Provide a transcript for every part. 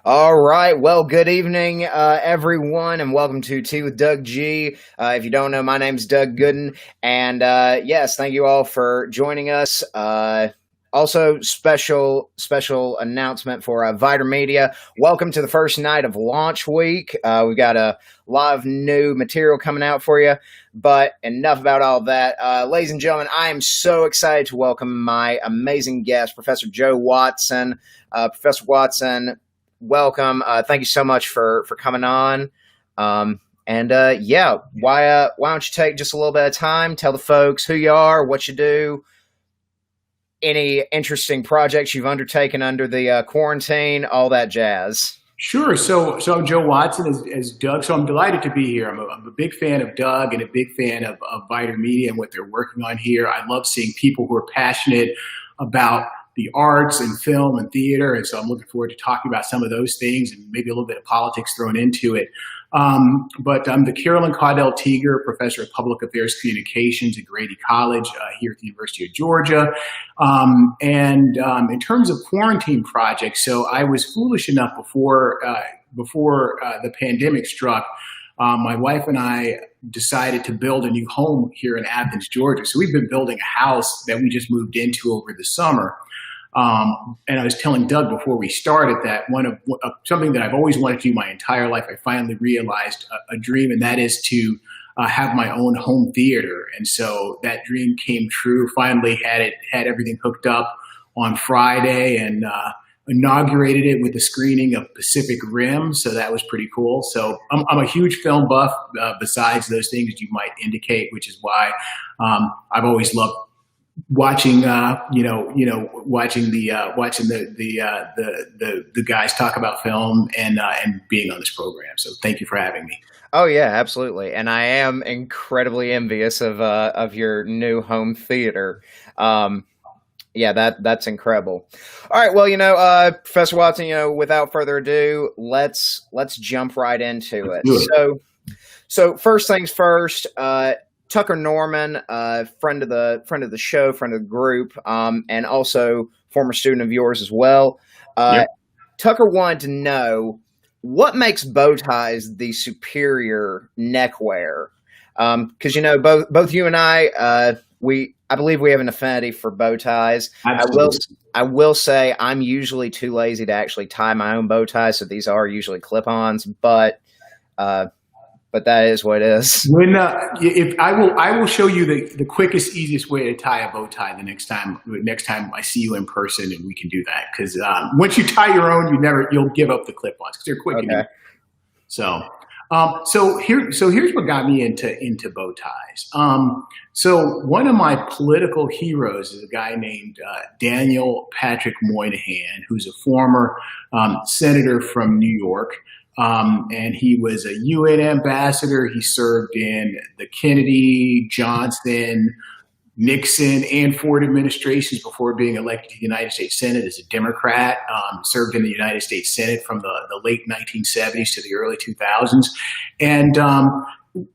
All right. Well, good evening, everyone, and welcome to Tea with Doug G. If you don't know, my name's Doug Gooden, and yes, thank you all for joining us. Also, special announcement for Viter Media. Welcome to the first night of launch week. We've got a lot of new material coming out for you, but enough about all that. Ladies and gentlemen, I am so excited to welcome my amazing guest, Professor Joe Watson. Professor Watson, welcome. Thank you so much for coming on. Why don't you take just a little bit of time, tell the folks who you are, what you do, any interesting projects you've undertaken under the quarantine, all that jazz. Sure. So I'm Joe Watson, as Doug. So I'm delighted to be here. I'm a big fan of Doug and a big fan of Viter Media and what they're working on here. I love seeing people who are passionate about the arts and film and theater. And so I'm looking forward to talking about some of those things and maybe a little bit of politics thrown into it. But I'm the Carolyn Caudell Teeger Professor of Public Affairs Communications at Grady College here at the University of Georgia. In terms of quarantine projects, so I was foolish enough before the pandemic struck. My wife and I decided to build a new home here in Athens, Georgia. So we've been building a house that we just moved into over the summer. And I was telling Doug before we started that something that I've always wanted to do my entire life, I finally realized a dream, and that is to have my own home theater. And so that dream came true. Finally had everything hooked up on Friday and inaugurated it with a screening of Pacific Rim. So that was pretty cool. So I'm a huge film buff, besides those things you might indicate, which is why I've always loved watching watching the guys talk about film and being on this program. So thank you for having me. Oh yeah, absolutely. And I am incredibly envious of your new home theater. That's incredible. All right, well, Professor Watson, without further ado, let's jump right into it. So first things first, Tucker Norman, friend of the show, friend of the group, and also former student of yours as well. Yep. Tucker wanted to know what makes bow ties the superior neckwear, because both you and I believe we have an affinity for bow ties. Absolutely. I will say I'm usually too lazy to actually tie my own bow ties, so these are usually clip-ons, but that is what it is. When I will show you the quickest, easiest way to tie a bow tie the next time I see you in person, and we can do that. Because once you tie your own, you'll give up the clip-ons because they're quick. Okay. So here's what got me into bow ties. So one of my political heroes is a guy named Daniel Patrick Moynihan, who's a former senator from New York. And he was a UN ambassador. He served in the Kennedy, Johnson, Nixon, and Ford administrations before being elected to the United States Senate as a Democrat. Served in the United States Senate from the late 1970s to the early 2000s. And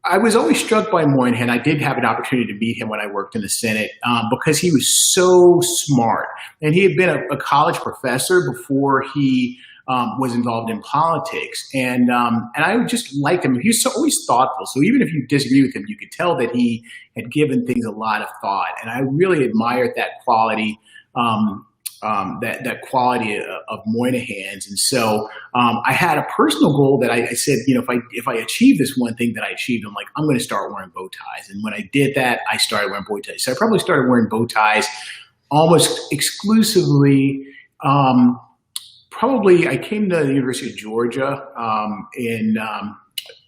I was always struck by Moynihan. I did have an opportunity to meet him when I worked in the Senate because he was so smart. And he had been a college professor before he was involved in politics, and I just liked him. He was always thoughtful. So even if you disagree with him, you could tell that he had given things a lot of thought, and I really admired that quality. That quality of Moynihan's, and so I had a personal goal that I said, if I achieve this one thing that I achieved, I'm going to start wearing bow ties. And when I did that, I started wearing bow ties. So I probably started wearing bow ties almost exclusively. Probably I came to the University of Georgia in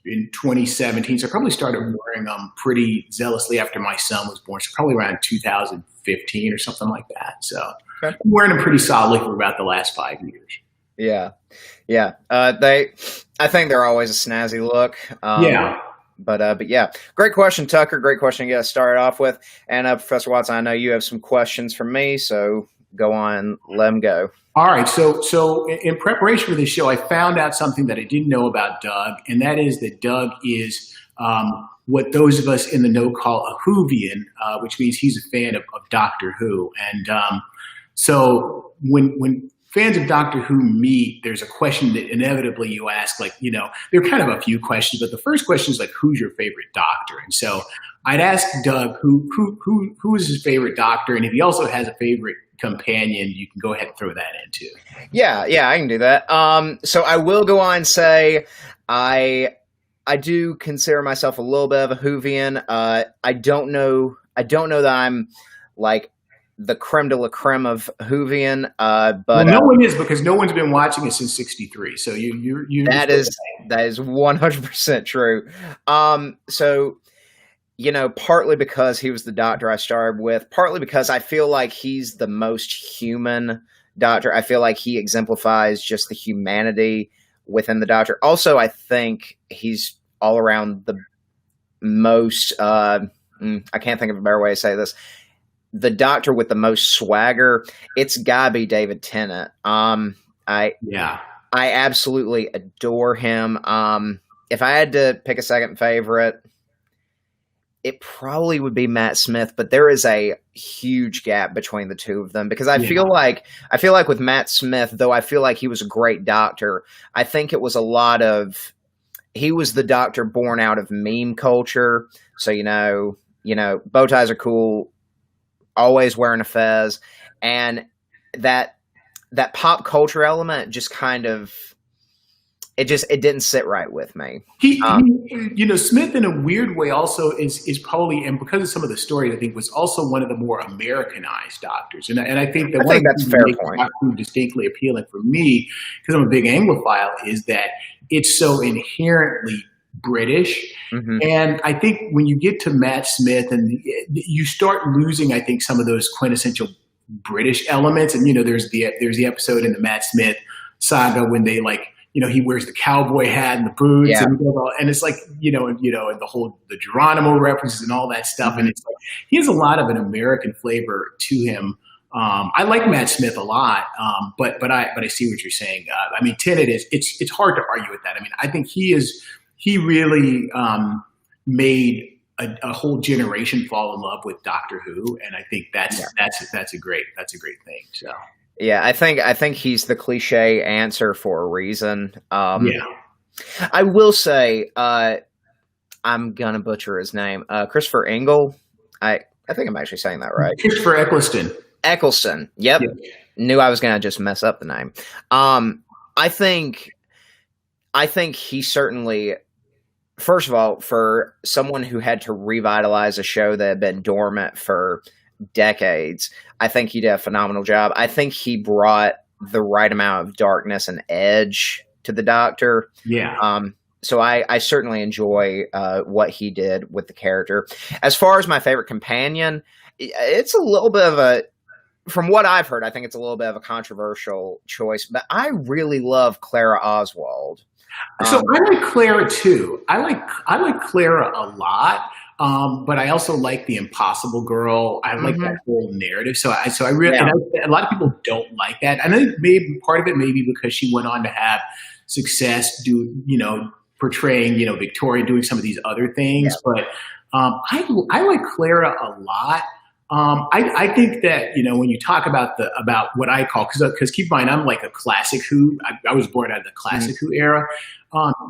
2017. So I probably started wearing them pretty zealously after my son was born. So probably around 2015 or something like that. So okay. I'm wearing them pretty solidly for about the last 5 years. Yeah. I think they're always a snazzy look. But yeah, great question, Tucker. Great question to get us started off with. And Professor Watson, I know you have some questions for me, so go on, let them go. All right. So in preparation for this show, I found out something that I didn't know about Doug, and that is that Doug is what those of us in the know call a Whovian, which means he's a fan of Doctor Who. And so when fans of Doctor Who meet, there's a question that inevitably you ask, like, there are kind of a few questions, but the first question is like, who's your favorite Doctor? And so I'd ask Doug who is his favorite Doctor, and if he also has a favorite companion, you can go ahead and throw that in too. Yeah, I can do that. So I will go on and say I do consider myself a little bit of a Whovian. I don't know that I'm like the creme de la creme of Whovian, but no one is, because no one's been watching it since '63. So that is 100% true. So partly because he was the Doctor I started with, partly because I feel like he's the most human Doctor. I feel like he exemplifies just the humanity within the Doctor. Also, I think he's all around the most. I can't think of a better way to say this. The Doctor with the most swagger, it's gotta be David Tennant. I absolutely adore him. If I had to pick a second favorite, it probably would be Matt Smith, but there is a huge gap between the two of them, because I feel like with Matt Smith, though I feel like he was a great Doctor, I think it was a lot of, he was the Doctor born out of meme culture. So, bow ties are cool, always wearing a fez, and that pop culture element just kind of, it didn't sit right with me. He Smith in a weird way also is probably, and because of some of the stories, I think was also one of the more Americanized Doctors. And I think that that's a fair point. Doctor Who distinctly appealing for me, because I'm a big Anglophile, is that it's so inherently British. Mm-hmm. And I think when you get to Matt Smith and you start losing, I think, some of those quintessential British elements. And, there's the episode in the Matt Smith saga when they he wears the cowboy hat and the boots, and it's like, and the whole, the Geronimo references and all that stuff. Mm-hmm. And it's like, he has a lot of an American flavor to him. I like Matt Smith a lot, but I see what you're saying. Tennant it's hard to argue with that. I think he really made a whole generation fall in love with Doctor Who, and I think that's a great thing. So. Yeah, I think he's the cliche answer for a reason. I will say, I'm gonna butcher his name. Christopher Engel. I think I'm actually saying that right. Christopher Eccleston. Eccleston. Yep. Knew I was gonna just mess up the name. I think he certainly, first of all, for someone who had to revitalize a show that had been dormant for decades, I think he did a phenomenal job. I think he brought the right amount of darkness and edge to the Doctor. Yeah. So I certainly enjoy what he did with the character. As far as my favorite companion, it's a little bit of a, from what I've heard, I think it's a little bit of a controversial choice, but I really love Clara Oswald. So I like Clara too. I like Clara a lot. But I also like the Impossible Girl. I like that whole narrative. So I really, and a lot of people don't like that. I think maybe part of it may be because she went on to have success, portraying, Victoria, doing some of these other things. Yeah. But I like Clara a lot. I think that, when you talk about what I call, because keep in mind, I'm like a classic Who. I was born out of the classic Who era.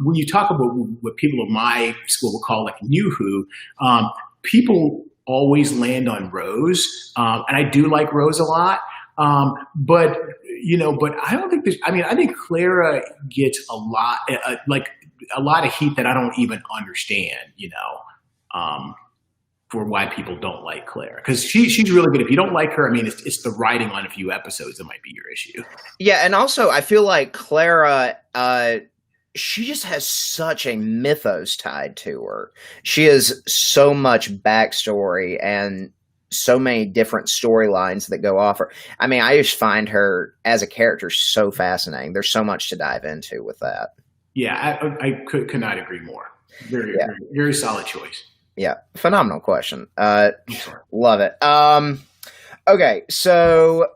When you talk about what people of my school will call like new Who, people always land on Rose, and I do like Rose a lot. But I don't think there's. I think Clara gets a lot of heat that I don't even understand. For why people don't like Claire, because she's really good. If you don't like her, it's the writing on a few episodes that might be your issue. Yeah, and also I feel like Clara, she just has such a mythos tied to her. She has so much backstory and so many different storylines that go off her. I just find her as a character so fascinating. There's so much to dive into with that. Yeah, I could not agree more. Very, very solid choice. Yeah, phenomenal question. Love it. Okay, so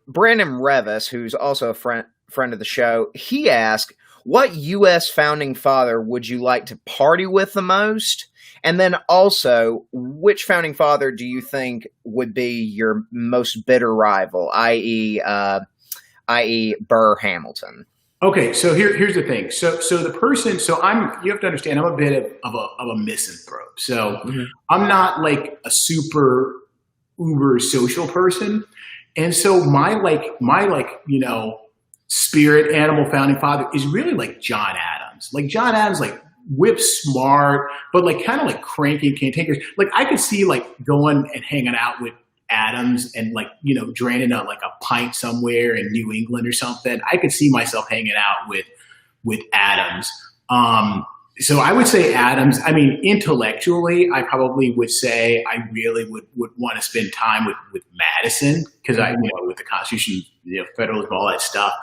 Brandon Revis, who's also a friend of the show, he asked, what U.S. founding father would you like to party with the most? And then also, which founding father do you think would be your most bitter rival, i.e., i.e., Burr Hamilton. Okay, so here's the thing. So the person, you have to understand, I'm a bit of a misanthrope. So Mm-hmm. I'm not like a super uber social person. And so my spirit animal founding father is really like John Adams. Like John Adams, like whip smart, but like kind of like cranky and cantankerous. Like I could see like going and hanging out with Adams and like, draining like a pint somewhere in New England or something. I could see myself hanging out with Adams. So I would say Adams. I mean, intellectually, I probably would say I really would want to spend time with Madison because with the Constitution, federalism, all that stuff.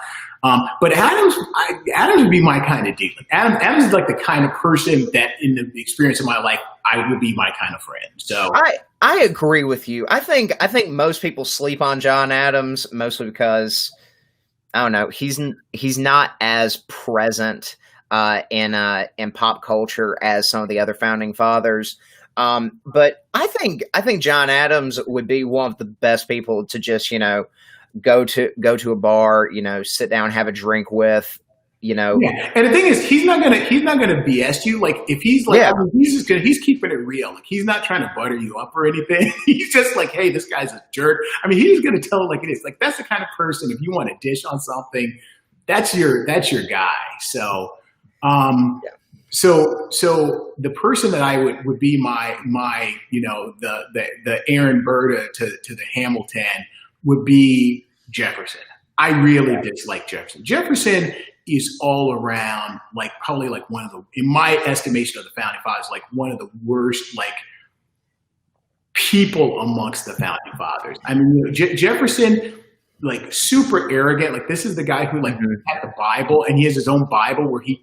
But Adams would be my kind of dude. Like Adams is like the kind of person that, in the experience of my life, I would be my kind of friend. So I agree with you. I think most people sleep on John Adams mostly because I don't know, he's not as present in pop culture as some of the other founding fathers. But I think John Adams would be one of the best people to just go to a bar, sit down, have a drink with. Yeah. And the thing is, he's not gonna BS you. Like if he's like, he's keeping it real. Like he's not trying to butter you up or anything. He's just like, hey, this guy's a jerk. I mean, he's gonna tell it like it is. Like that's the kind of person. If you want to dish on something, that's your guy. So, so the person that I would be my the Aaron Burr to the Hamilton would be Jefferson. I really dislike Jefferson. Jefferson is all around like probably like one of the, in my estimation of the founding fathers, like one of the worst like people amongst the founding fathers. I mean, Jefferson, like super arrogant. Like this is the guy who like had the Bible and he has his own Bible where he,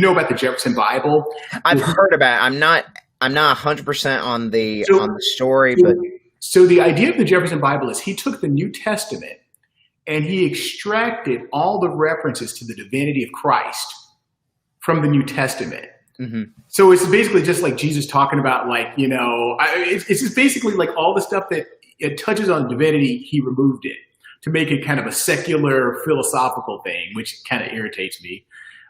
about the Jefferson Bible. I've heard about it. I'm not 100% on the story, but so the idea of the Jefferson Bible is he took the New Testament and he extracted all the references to the divinity of Christ from the New Testament. Mm-hmm. So it's basically just like Jesus talking about like, it's just basically like all the stuff that it touches on divinity, he removed it to make it kind of a secular philosophical thing, which kind of irritates me.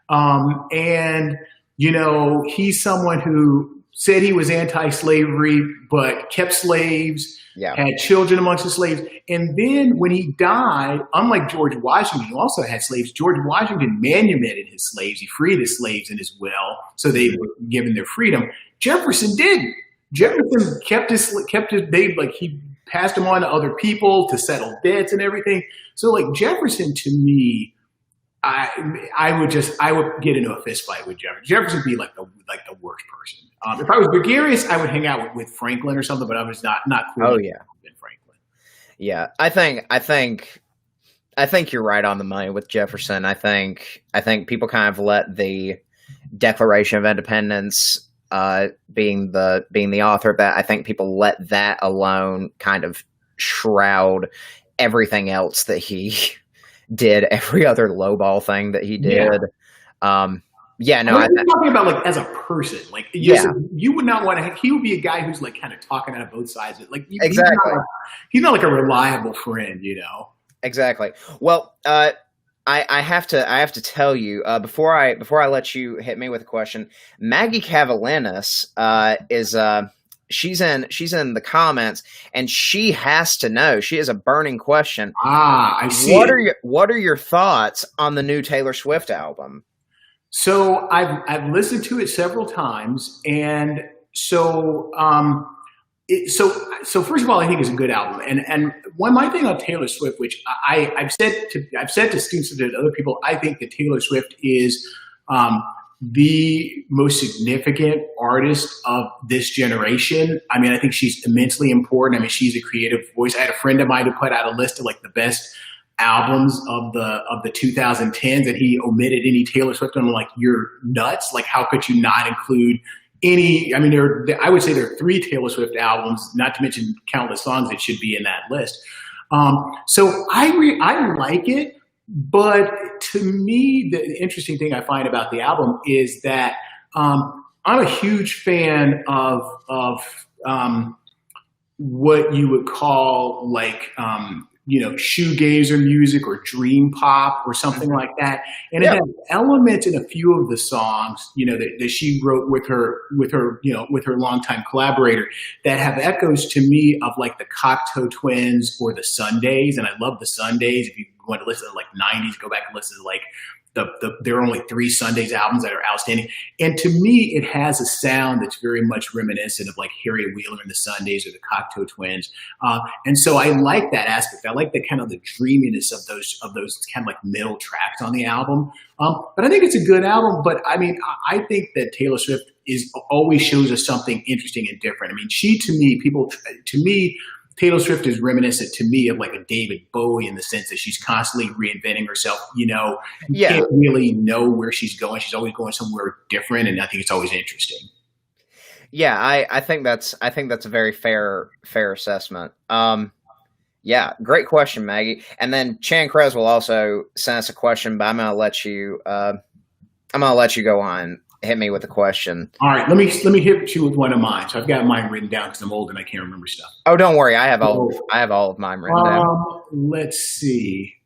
And, he's someone who said he was anti-slavery, but kept slaves, had children amongst the slaves. And then when he died, unlike George Washington, who also had slaves, George Washington manumitted his slaves. He freed his slaves in his will, so they were given their freedom. Jefferson didn't. Jefferson he passed them on to other people to settle debts and everything. So like Jefferson to me, I would get into a fist fight with Jefferson. Jefferson would be like the worst person. If I was gregarious, I would hang out with Franklin or something, but I was not cool. Oh yeah, with Franklin. Yeah, I think you're right on the money with Jefferson. I think people kind of let the Declaration of Independence, being the author of that, I think people let that alone kind of shroud everything else that he did, every other lowball thing that he did. I'm talking about like as a person, like you would not want to. He would be a guy who's like kind of talking out of both sides. Like exactly, he's not like a reliable friend, Exactly. Well, I have to tell you before I let you hit me with a question. Maggie Cavalinis is she's in the comments and she has to know. She has a burning question. I see. What are your thoughts on the new Taylor Swift album? So I've listened to it several times, and so first of all, I think it's a good album. And my thing on Taylor Swift, which I've said to students and to other people, I think that Taylor Swift is the most significant artist of this generation. I mean, I think she's immensely important. I mean, she's a creative voice. I had a friend of mine who put out a list of like the best albums of the 2010s, and he omitted any Taylor Swift. And I'm like, you're nuts. Like, how could you not include any? I mean, I would say there are 3 Taylor Swift albums, not to mention countless songs that should be in that list. So I like it. But to me, the interesting thing I find about the album is that I'm a huge fan of what you would call like shoegazer music or dream pop or something like that. And it has elements in a few of the songs, that she wrote with her longtime collaborator that have echoes to me of like the Cocteau Twins or the Sundays. And I love the Sundays. If you want to listen to like 90s, go back and listen to like there are only 3 Sundays albums that are outstanding. And to me, it has a sound that's very much reminiscent of like Harry Wheeler and the Sundays or the Cocteau Twins. And so I like that aspect. I like the kind of the dreaminess of those kind of like middle tracks on the album. But I think it's a good album. But I mean, I think that Taylor Swift always shows us something interesting and different. I mean, to me, Taylor Swift is reminiscent to me of like a David Bowie in the sense that she's constantly reinventing herself. You can't really know where she's going. She's always going somewhere different, and I think it's always interesting. Yeah, I think that's a very fair assessment. Yeah, great question, Maggie. And then Chan Creswell also sent us a question, but I'm gonna let you go on. Hit me with a question. All right, let me hit you with one of mine. So I've got mine written down because I'm old and I can't remember stuff. Oh, don't worry, I have all of mine written down. Let's see.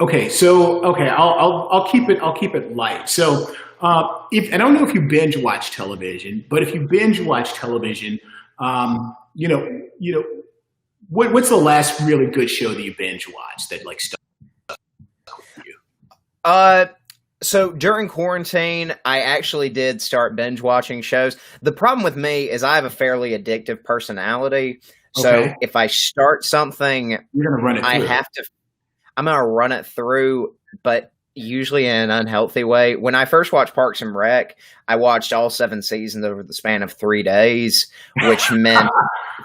Okay, I'll keep it light. So I don't know if you binge watch television, but if you binge watch television, what's the last really good show that you binge watched that like stuck with you? So during quarantine, I actually did start binge watching shows. The problem with me is I have a fairly addictive personality. So if I start something, you're gonna run it through. I'm gonna run it through, but usually in an unhealthy way. When I first watched Parks and Rec, I watched all 7 seasons over the span of 3 days, which meant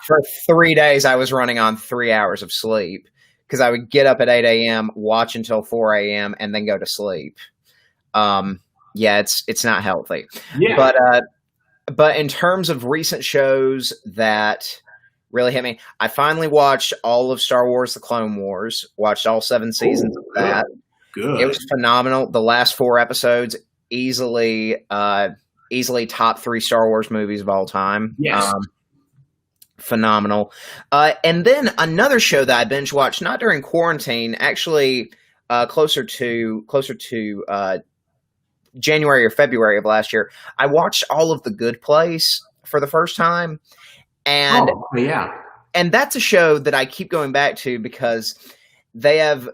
for 3 days I was running on 3 hours of sleep because I would get up at 8 a.m., watch until 4 a.m., and then go to sleep. It's not healthy. Yeah. But in terms of recent shows that really hit me, I finally watched all of Star Wars: The Clone Wars, watched all 7 seasons of that. Good. It was phenomenal. The last 4 episodes, easily top 3 Star Wars movies of all time. Yes. Phenomenal. And then another show that I binge watched, not during quarantine, actually closer to January or February of last year, I watched all of The Good Place for the first time. And and that's a show that I keep going back to because they have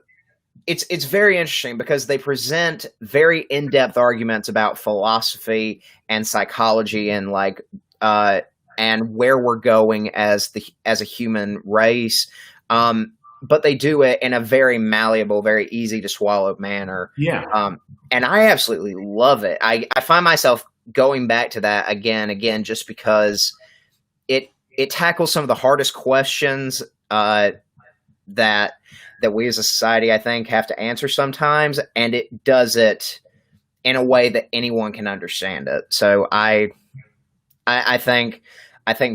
it's very interesting because they present very in-depth arguments about philosophy and psychology and like and where we're going as a human race. But they do it in a very malleable, very easy to swallow manner. Yeah. And I absolutely love it. I find myself going back to that again, just because it tackles some of the hardest questions that we as a society, I think, have to answer sometimes, and it does it in a way that anyone can understand it. So I think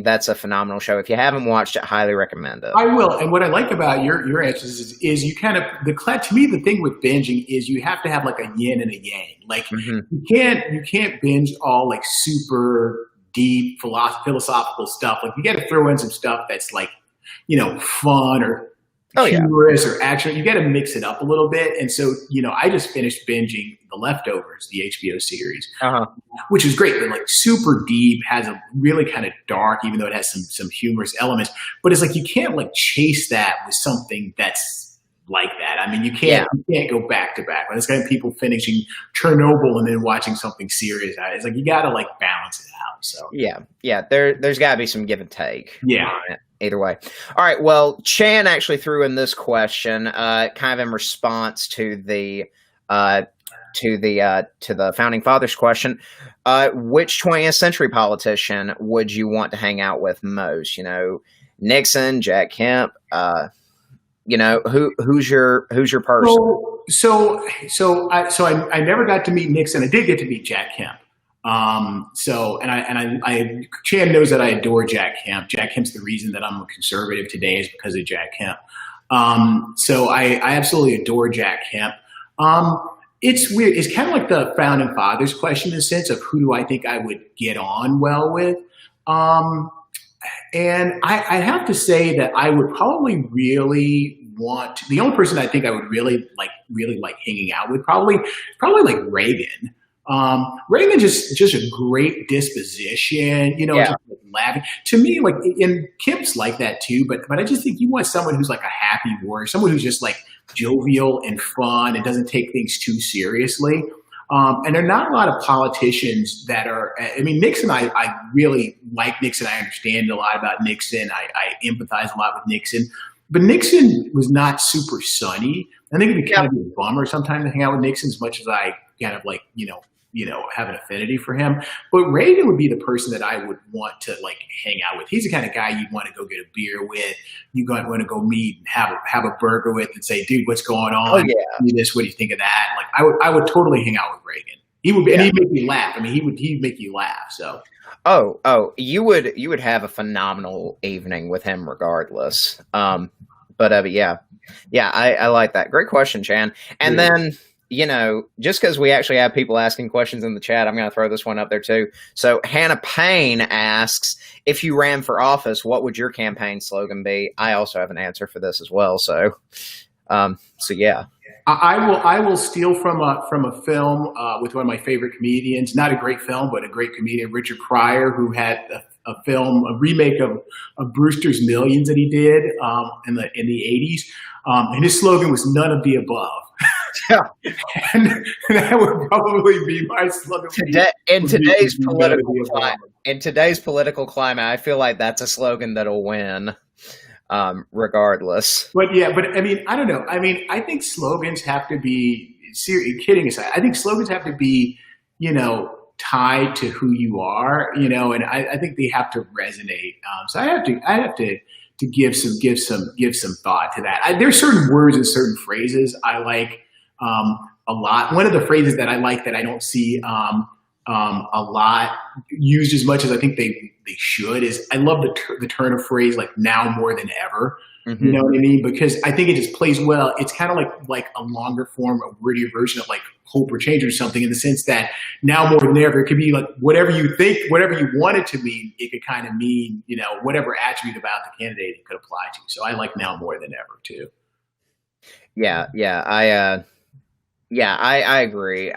that's a phenomenal show. If you haven't watched it, highly recommend it. I will. And what I like about your answers is you kind of to me the thing with binging is you have to have like a yin and a yang. Like you can't binge all like super deep philosophical stuff. Like you got to throw in some stuff that's like fun or humorous or action. You got to mix it up a little bit. And so, I just finished binging The Leftovers, the HBO series, which is great. But like super deep, has a really kind of dark, even though it has some humorous elements. But it's like you can't like chase that with something that's like that. I mean, you can't go back to back. When it's got people finishing Chernobyl and then watching something serious, it's like you got to like balance it out. So there's got to be some give and take. Yeah. Either way. All right. Well, Chan actually threw in this question, kind of in response to the founding fathers question. Which 20th century politician would you want to hang out with most? Nixon, Jack Kemp. Who's your person? So I never got to meet Nixon. I did get to meet Jack Kemp. Chan knows that I adore Jack Kemp. Jack Kemp's the reason that I'm a conservative today is because of Jack Kemp. So I absolutely adore Jack Kemp. It's weird. It's kind of like the founding fathers question in the sense of who do I think I would get on well with. Um, and I have to say that I would probably really want the only person I think I would really like hanging out with probably like Reagan. Reagan just a great disposition, Yeah. just like laughing. To me, like and Kip's like that too, but I just think you want someone who's like a happy warrior, someone who's just like jovial and fun and doesn't take things too seriously. And there are not a lot of politicians that are. I mean, Nixon. I really like Nixon. I understand a lot about Nixon. I empathize a lot with Nixon. But Nixon was not super sunny. I think it'd kind of be a bummer sometimes to hang out with Nixon, as much as I kind of like have an affinity for him. But Reagan would be the person that I would want to like hang out with. He's the kind of guy you'd want to go get a beer with. You want to go meet and have a burger with and say, "Dude, what's going on? Oh yeah. Do this. What do you think of that?" Like I would totally hang out with Reagan. He would, and he'd make me laugh. I mean, he'd make you laugh. So. Oh, you would have a phenomenal evening with him regardless. But yeah, I like that. Great question, Chan. And then, just because we actually have people asking questions in the chat, I'm going to throw this one up there too. So Hannah Payne asks, if you ran for office, what would your campaign slogan be? I also have an answer for this as well. So yeah. I will steal from a film with one of my favorite comedians. Not a great film, but a great comedian, Richard Pryor, who had a remake of Brewster's Millions that he did in the 80s. And his slogan was "None of the above." Yeah. And that would probably be my slogan. In today's political climate, I feel like that's a slogan that'll win. Regardless. But I mean, I don't know. I mean, I think slogans have to be, kidding aside, I think slogans have to be, tied to who you are, and I think they have to resonate. So I have to give some thought to that. There's certain words and certain phrases I like a lot. One of the phrases that I like that I don't see a lot used as much as I think they should is, I love the turn of phrase like "now more than ever." Mm-hmm. You know what I mean? Because I think it just plays well. It's kind of like a longer form, a wordier version of like hope or change or something, in the sense that now more than ever, it could be like whatever you think, whatever you want it to mean, it could kind of mean, whatever attribute about the candidate it could apply to. So I like "now more than ever" too. I agree.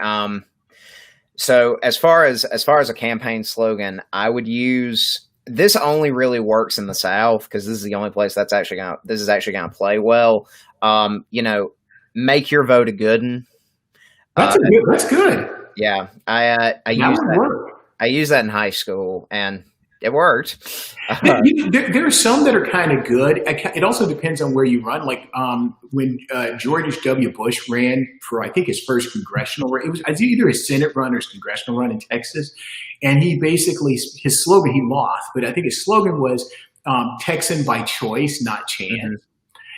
So as far as a campaign slogan, I would use, this only really works in the South because this is the only place this is actually gonna play well. Make your vote a good one. That's good. Yeah, I used that in high school and it worked. There are some that are kind of good. It also depends on where you run. Like when George W. Bush ran for, I think, his first congressional run. It was either his Senate run or his congressional run in Texas. And he basically, his slogan, he lost, but I think his slogan was "Texan by choice, not chance." Mm-hmm.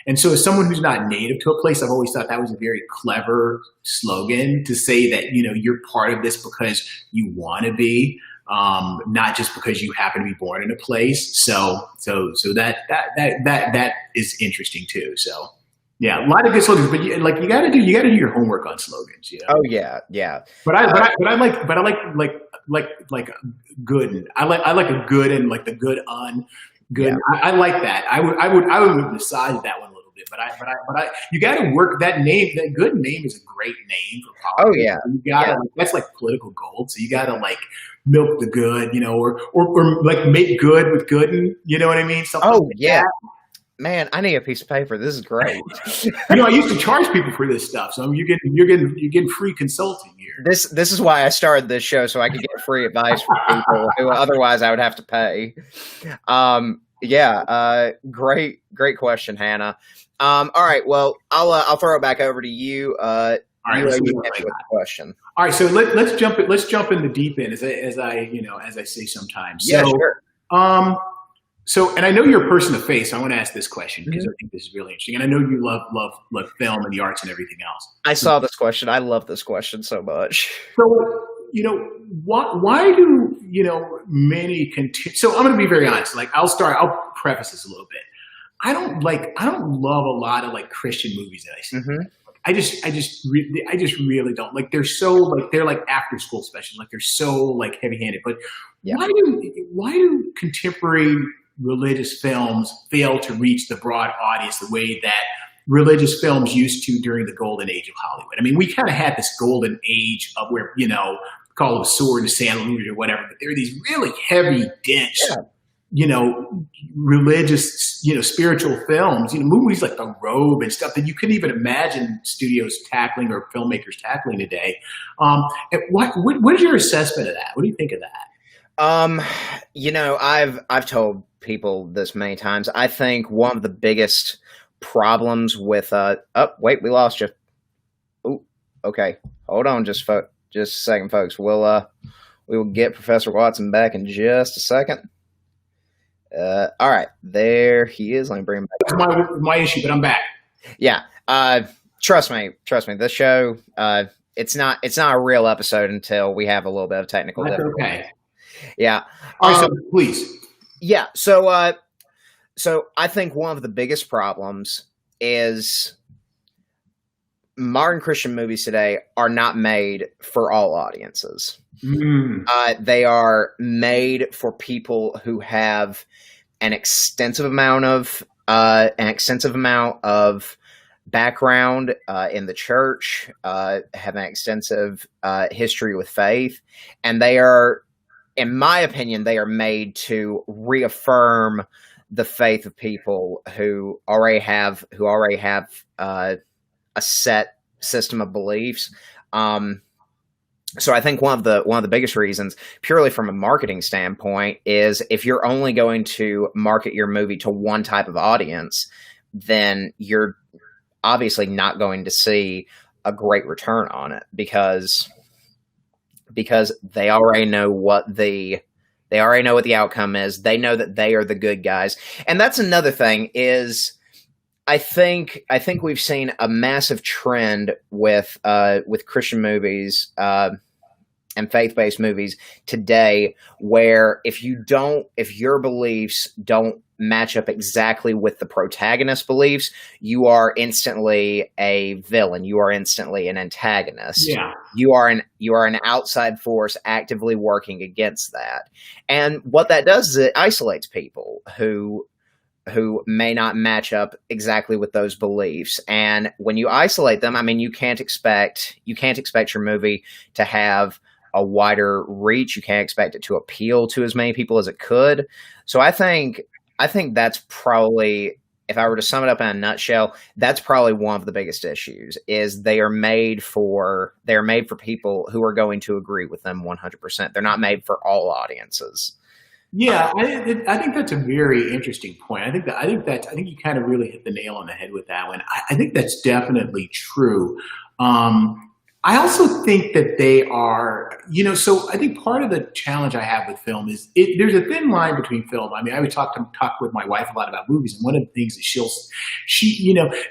And so as someone who's not native to a place, I've always thought that was a very clever slogan to say that, you're part of this because you want to be. Not just because you happen to be born in a place. So that is interesting too. So yeah, a lot of good slogans, but you got to do your homework on slogans. Oh yeah. But I like good. I like a good and like the good on good. Yeah. I like that. I would massage that one a little bit. But you got to work that name. That good name is a great name for politics. Oh yeah. You got that's like political gold. So you got to like milk the good, or like make good with Gooden. You know what I mean? Something like that. Man, I need a piece of paper. This is great. I used to charge people for this stuff, so you're getting free consulting here. This is why I started this show, so I could get free advice from people who otherwise I would have to pay. Great question, Hannah. All right, well, I'll throw it back over to you. All right, let's with the question. All right, so let's jump in the deep end, as I say sometimes. Yeah, sure. So, and I know you're a person of faith, so I want to ask this question because I think this is really interesting. And I know you love film and the arts and everything else. I saw this question. I love this question so much. So, why do, many continue? So I'm going to be very honest. Like, I'll preface this a little bit. I don't love a lot of like Christian movies that I see. Mm-hmm. I just really don't like. They're like after school specials. Like they're so like heavy handed. But Yeah. why do contemporary religious films fail to reach the broad audience the way that religious films used to during the golden age of Hollywood? I mean, we kind of had this golden age of where, call it a sword and sandalwood or whatever, but there are these really heavy, dense, Yeah. Religious, spiritual films, movies like The Robe and stuff that you couldn't even imagine studios tackling or filmmakers tackling today. And what is your assessment of that? What do you think of that? I've told people this many times. I think one of the biggest problems with wait, we lost you. Oh, okay. Hold on just a second, folks. We will get Professor Watson back in just a second. All right, there he is. Let me bring him back. That's my issue, but I'm back. Yeah. Trust me. This show, it's not a real episode until we have a little bit of technical That's difficulty. okay. Yeah. All right, so please. Yeah. So I think one of the biggest problems is modern Christian movies today are not made for all audiences. They are made for people who have an extensive amount of background in the church, have an extensive history with faith, and they are, in my opinion, they are made to reaffirm the faith of people who already have a set system of beliefs. So I think one of the biggest reasons, purely from a marketing standpoint, is if you're only going to market your movie to one type of audience, then you're obviously not going to see a great return on it because they already know what the outcome is. They know that they are the good guys. And that's another thing is I think we've seen a massive trend with Christian movies and faith-based movies today, where if your beliefs don't match up exactly with the protagonist's beliefs, you are instantly a villain. You are instantly an antagonist. Yeah. You are an outside force actively working against that. And what that does is it isolates people who may not match up exactly with those beliefs. And when you isolate them, I mean, you can't expect your movie to have a wider reach. You can't expect it to appeal to as many people as it could. So I think that's probably, if I were to sum it up in a nutshell, that's probably one of the biggest issues is they are made for people who are going to agree with them 100%. They're not made for all audiences. Yeah, I think that's a very interesting point. I think you kind of really hit the nail on the head with that one. I think that's definitely true. I also think that they are, so I think part of the challenge I have with film is there's a thin line between film. I mean, I would talk with my wife a lot about movies, and one of the things that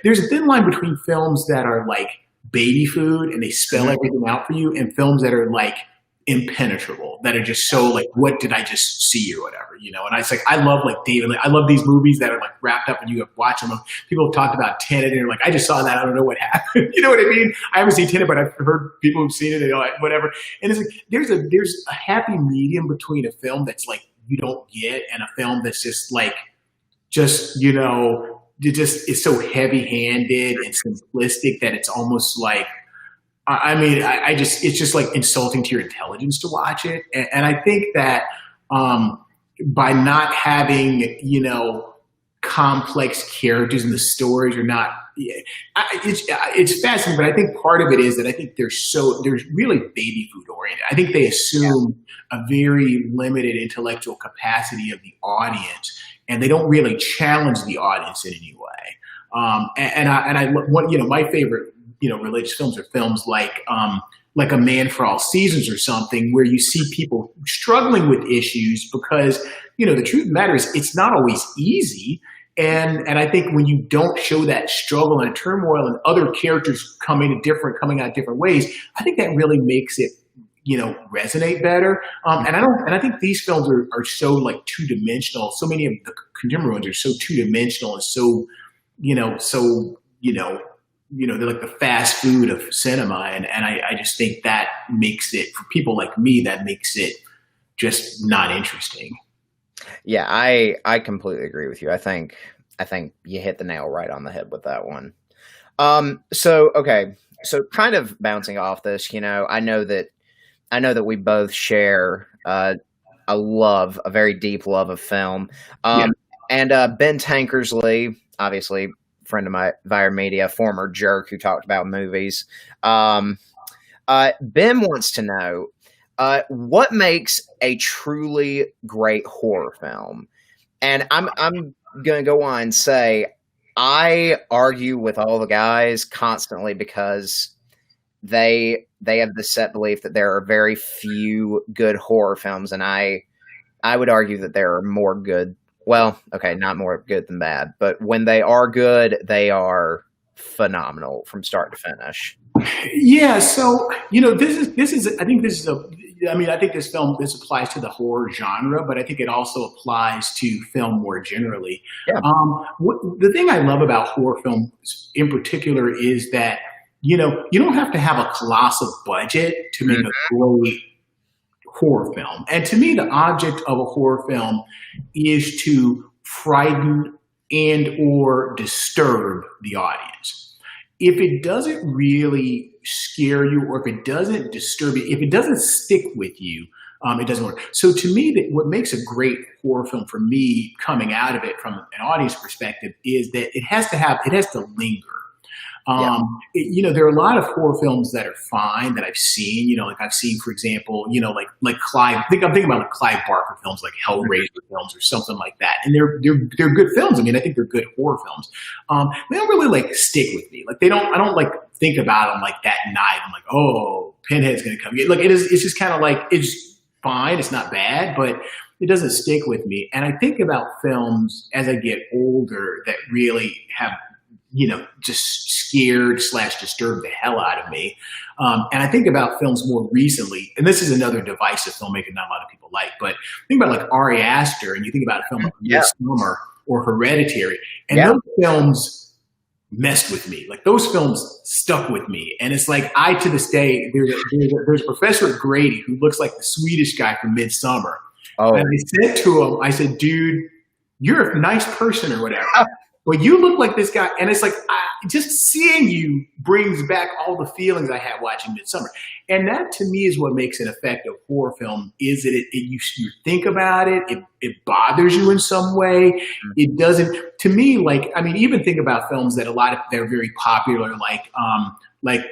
there's a thin line between films that are like baby food and they spell everything out for you, and films that are like impenetrable, that are just so like, what did I just see or whatever, and I love like David, I love these movies that are like wrapped up and you have watch them. People have talked about Tenet and they're like, I just saw that, I don't know what happened. You know what I mean? I haven't seen Tenet, but I've heard people who've seen it and like whatever. And it's like there's a happy medium between a film that's like you don't get and a film that's just like it just is so heavy-handed and simplistic that it's almost like, I mean, it's just like insulting to your intelligence to watch it. And I think that by not having, complex characters and the stories are not, it's fascinating, but I think part of it is that I think they're really baby food oriented. I think they assume a very limited intellectual capacity of the audience, and they don't really challenge the audience in any way. My favorite, religious films are films like A Man for All Seasons or something, where you see people struggling with issues because, the truth of the matter is it's not always easy. And I think when you don't show that struggle and turmoil and other characters coming out different ways, I think that really makes it, resonate better. And I think these films are so like two dimensional. So many of the contemporary ones are so two dimensional and so they're like the fast food of cinema. And I just think that makes it, for people like me, that makes it just not interesting. Yeah, I completely agree with you. I think you hit the nail right on the head with that one. Okay, so kind of bouncing off this, I know that we both share a very deep love of film. Yeah. And Ben Tankersley, obviously friend of my Vire Media, former jerk who talked about movies. Ben wants to know what makes a truly great horror film. And I'm going to go on and say I argue with all the guys constantly because they have the set belief that there are very few good horror films, and I would argue that there are more good. Well, okay, not more good than bad, but when they are good, they are phenomenal from start to finish. Yeah, so this is I think this applies to the horror genre, but I think it also applies to film more generally. Yeah. The thing I love about horror films in particular is that you don't have to have a colossal budget to make a great horror film. And to me, the object of a horror film is to frighten and or disturb the audience. If it doesn't really scare you, or if it doesn't disturb you, if it doesn't stick with you, it doesn't work. So to me, what makes a great horror film for me coming out of it from an audience perspective is that it has to linger. There are a lot of horror films that are fine that I've seen, like I've seen, for example, like Clive, I'm thinking about like Clive Barker films, like Hellraiser films or something like that. And they're good films. I mean, I think they're good horror films. They don't really like stick with me. Like I don't like think about them like that night. I'm like, oh, Pinhead's going to come. Like it's just kind of like, it's fine. It's not bad, but it doesn't stick with me. And I think about films as I get older that really have, just scared / disturbed the hell out of me. And I think about films more recently, and this is another divisive filmmaker not a lot of people like, but think about like Ari Aster, and you think about a film like Midsommar or Hereditary, and those films messed with me. Like those films stuck with me. And it's like, to this day, there's a professor at Grady who looks like the Swedish guy from Midsommar. Oh. And I said to him, I said, dude, you're a nice person or whatever. But you look like this guy, and it's like just seeing you brings back all the feelings I had watching Midsommar, and that to me is what makes an effective horror film. Is that you think about it, it bothers you in some way. It doesn't. To me, even think about films that they're very popular, like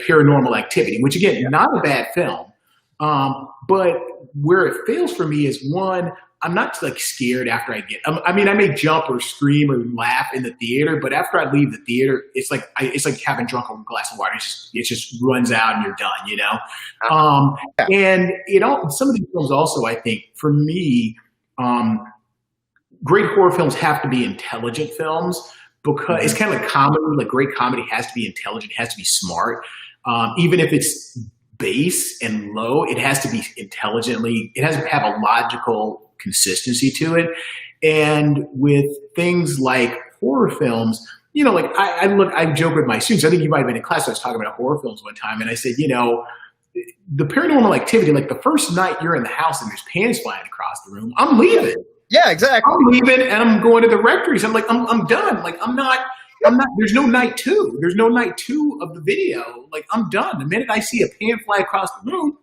Paranormal Activity, which again, not a bad film, but where it fails for me is one. I'm not like scared after I I may jump or scream or laugh in the theater, but after I leave the theater, it's like having drunk a glass of water. It just runs out and you're done, And some of these films also, I think, for me, great horror films have to be intelligent films because it's kind of like comedy. Like great comedy has to be intelligent, has to be smart, even if it's base and low. It has to be intelligently. It has to have a logical consistency to it. And with things like horror films, I joke with my students. I think you might have been in class. I was talking about horror films one time, and I said, the Paranormal Activity, like the first night you're in the house and there's pans flying across the room, I'm leaving. Yeah, exactly. I'm leaving and I'm going to the rectories. I'm like, I'm done. Like I'm not, there's no night two. There's no night two of the video. Like I'm done. The minute I see a pan fly across the room,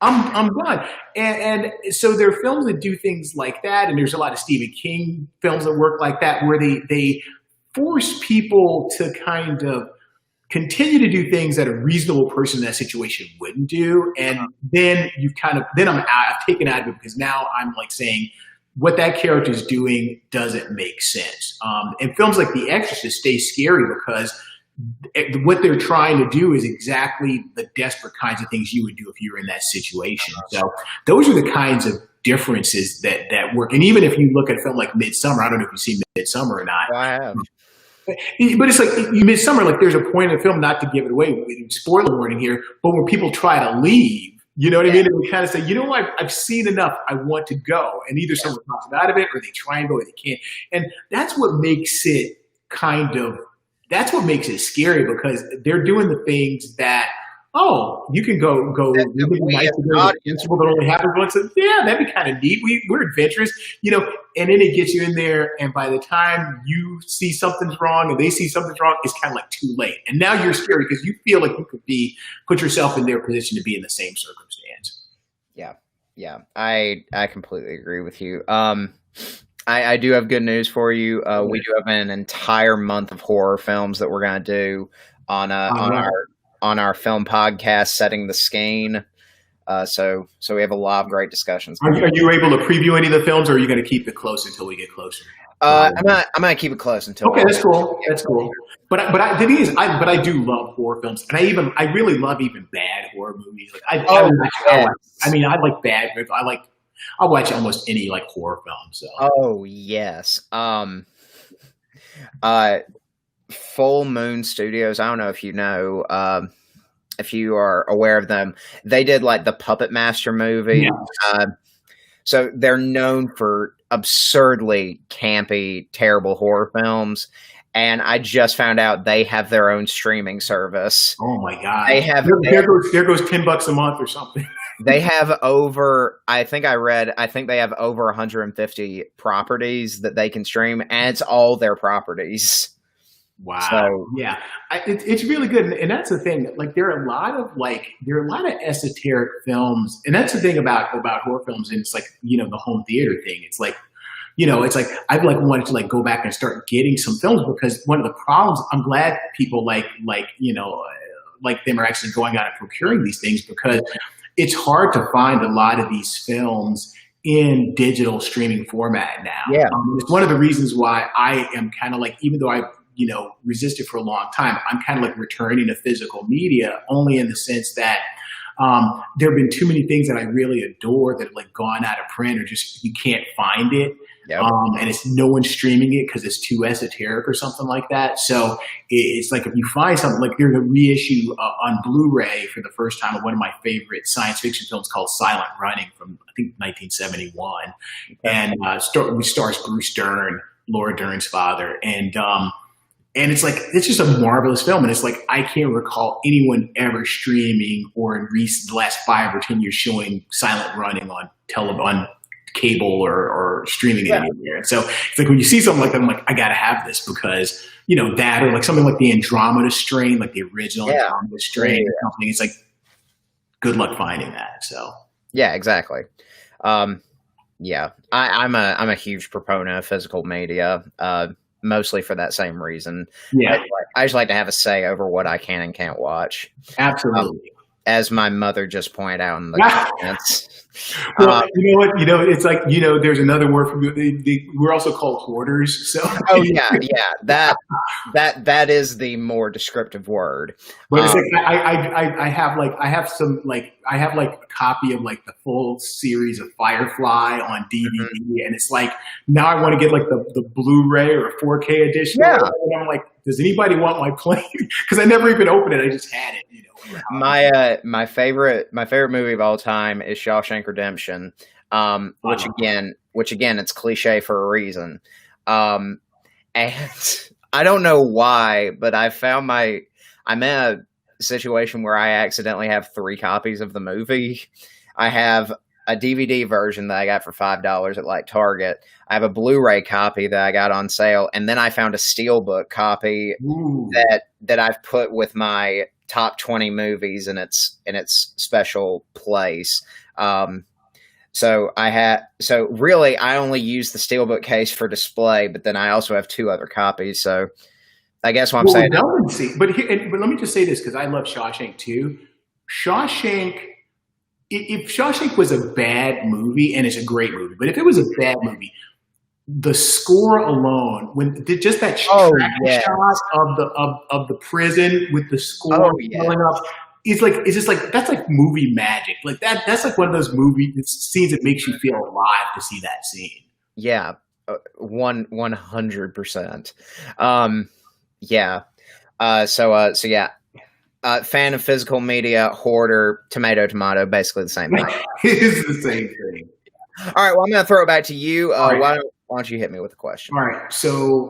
I'm done. And so there are films that do things like that. And there's a lot of Stephen King films that work like that, where they force people to kind of continue to do things that a reasonable person in that situation wouldn't do. And then I'm out, I've taken out of it because now I'm like saying what that character is doing doesn't make sense. And films like The Exorcist stay scary because what they're trying to do is exactly the desperate kinds of things you would do if you were in that situation. So those are the kinds of differences that work. And even if you look at a film like Midsommar, I don't know if you've seen Midsommar or not. Oh, I have. But it's like Midsommar, like there's a point in the film, not to give it away, spoiler warning here, but when people try to leave, you know what I mean? And we kind of say, you know what, I've seen enough, I want to go. And either someone talks them out of it or they try and go or they can't. And that's what makes it kind of that's what makes it scary, because they're doing the things that, oh, you can go. That We would we like as to an go to the audience, festival that only happens once. Yeah, that'd be kind of neat. We're adventurous, and then it gets you in there, and by the time you see something's wrong and they see something's wrong, it's kind of like too late. And now you're scared because you feel like you could put yourself in their position to be in the same circumstance. yeah, I completely agree with you. I do have good news for you. We do have an entire month of horror films that we're gonna do on our film podcast, Setting the Skein. So we have a lot of great discussions. Are you able to preview any of the films, or are you going to keep it close until we get closer? I'm gonna keep it close until. Okay, that's cool. That's cool. But the thing is, I do love horror films, and I really love even bad horror movies. Like I like bad. I'll watch almost any like horror film. So. Oh yes. Full Moon Studios. I don't know if you know. If you are aware of them, they did like the Puppet Master movie. Yeah. So they're known for absurdly campy, terrible horror films. And I just found out they have their own streaming service. Oh my God. There goes $10 a month or something. They have over, I think they have over 150 properties that they can stream, and it's all their properties. Wow. So, yeah, it's really good, and that's the thing. Like, there are a lot of esoteric films, and that's the thing about horror films. And it's like, the home theater thing. It's like, it's like I've wanted to go back and start getting some films, because one of the problems, I'm glad people like them are actually going out and procuring these things, because it's hard to find a lot of these films in digital streaming format now. Yeah. It's one of the reasons why I am kind of even though I resisted for a long time, I'm kind of returning to physical media, only in the sense that there have been too many things that I really adore that have gone out of print, or just you can't find it. Yep. And it's no one's streaming it because it's too esoteric or something like that. So it's like, if you find something, there's a reissue on Blu-ray for the first time of one of my favorite science fiction films called Silent Running from, I think, 1971. And stars Bruce Dern, Laura Dern's father. And it's it's just a marvelous film. And it's I can't recall anyone ever streaming or in the last 5 or 10 years showing Silent Running on cable or streaming it anywhere. And so it's when you see something like that, I'm I got to have this, because, that, or something like the Andromeda Strain, the original Andromeda Strain or something. It's good luck finding that. So. Yeah, exactly. Yeah, I'm a huge proponent of physical media. Mostly for that same reason. Yeah. I just like to have a say over what I can and can't watch. Absolutely. As my mother just pointed out in the comments. Well, you know what? It's there's another word for we're also called hoarders. So. Oh yeah. That is the more descriptive word. But it's I have a copy of a full series of Firefly on DVD, and it's now I want to get the Blu-ray or a 4K edition. Yeah. And I'm does anybody want my plane? Because I never even opened it. I just had it. My favorite movie of all time is Shawshank Redemption, which again it's cliche for a reason, and I don't know why, but I'm in a situation where I accidentally have 3 copies of the movie. I have a DVD version that I got for $5 at Target. I have a Blu-ray copy that I got on sale, and then I found a Steelbook copy that I've put with my top 20 movies in its special place. So really I only use the Steelbook case for display, but then I also have 2 other copies. So I guess what I'm saying. But let me just say this, because I love Shawshank too. If Shawshank was a bad movie, and it's a great movie, but if it was a bad movie, the score alone, just that shot of the prison with the score filling up, it's just that's movie magic. That's one of those movie scenes that makes you feel alive to see that scene. Yeah, 100%. Yeah. So yeah. Fan of physical media, hoarder, tomato, basically the same thing. It is the same thing. All right, well, I'm going to throw it back to you. Why don't you hit me with a question? All right, so